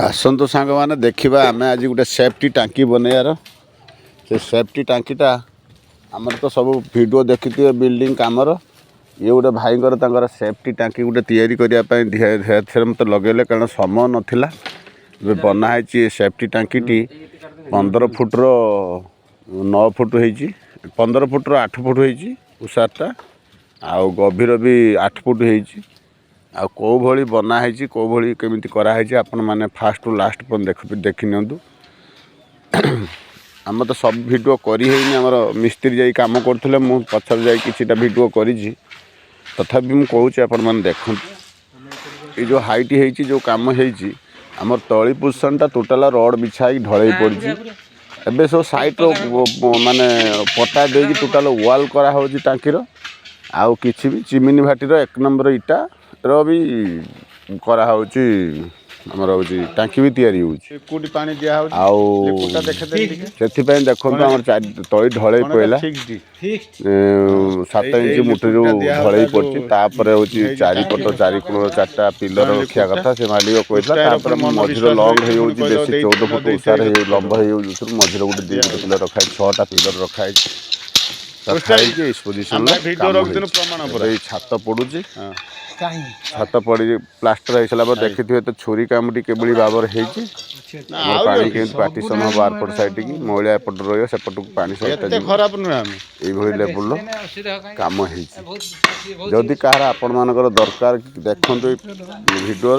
आसतु सांग मैंने देखा आम आज गोटे सेफ्टी टांकी बनैयार से सेफ्टी टांकीटा आमर तो सब वीडियो देखी थे बिल्डिंग कामर ये गोटे भाईर सेफ्टी टांकी गोटे तैयारी करने मत लगे कारण समय नाला बनाई सेफ्टी टांकी 15 फुट्र 9 फुट हो 15 फुट्र 8 फुट हो उषारटा आउ गभीर भी 8 फुट हो आ कौ भली बनाई कौ भली केमिति कराई आपण मैंने फास्ट टू लास्ट देखी नियंतु आम तो सब वीडियो करी आमर मिस्त्री जाई काम करते मु पछर जाई किछिटा वीडियो करी तथापि मु कहूँ आपण मैंने देखु ये जो हाइट है जो काम है आमर तली पोजिशनटा टोटाल रड बिछाई ढल पड़ी एबे सब साइट माने पटा दे टोटाल वाल करा हो टांकीर आउ किछि भी चिमिनी भाटीर 1 नंबर इटा भी करा होची हमर होची टांकी भी तैयारी होची कोटी पानी दिया होची आउ लिकुटा सेथि पय देखो हमर तळी ढळै पयला 7 इंच मुठी जो ढळै पड़ची तापर होची चारि पट चारि कोण चारटा पिलर रखिया कथा से मालिक कहला तापर मझिरो लॉन्ग हे होची बेसी 14 फुट उसार हे लंब हे होची मझिरो गुटे 2 फुट पिलर रखाय 6टा पिलर रखाय रखाय इस पोजीशन में वीडियो रख दिन प्रमाण पर ए छात पडुची छात पड़ी प्लास्टर हो सारा देखी थे तो छुरी कामटी केबली बाबर होती पानी के पार्टीशन हम आरपट साइड की मैला एपट रही सेपट को पानी खराब नुहे ये लेवल कम जदि कह आपण मानकर दरकार देखु वीडियो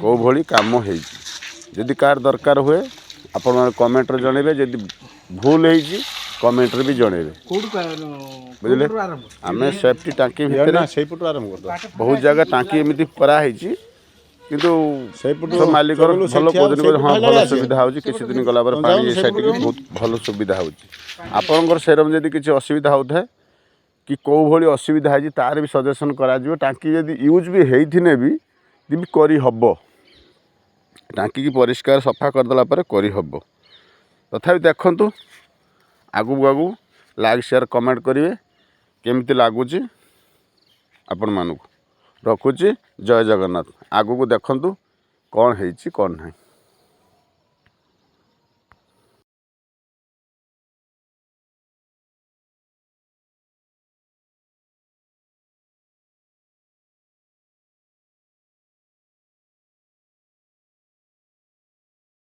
कौ भली कम होदी कार दरकार हुए आपण मैंने कमेंट जनइबे जदि भूल हो कमेंट भी जनइबे बुझे आम सेफ्टी टांकी भितर बहुत जगह टांकी एमती कराई किंतु मालिक भल हाँ भल सुविधा हो किसी दिन गला पानी साइड की बहुत भल सुविधा होपर सेरम जब किसी असुविधा होता है कि कौ भली असुविधा है तार भी सजेसन करा टांकी जब यूज भी होती भी करहब टांकी की परिष्कार सफा करदेला करहब तथा देखु आगू आगू लाइक शेयर कमेंट करेंगे केमती लगुच आपण मानक रखुची जय जगन्नाथ आगू को देखु कौन है कौन नहीं।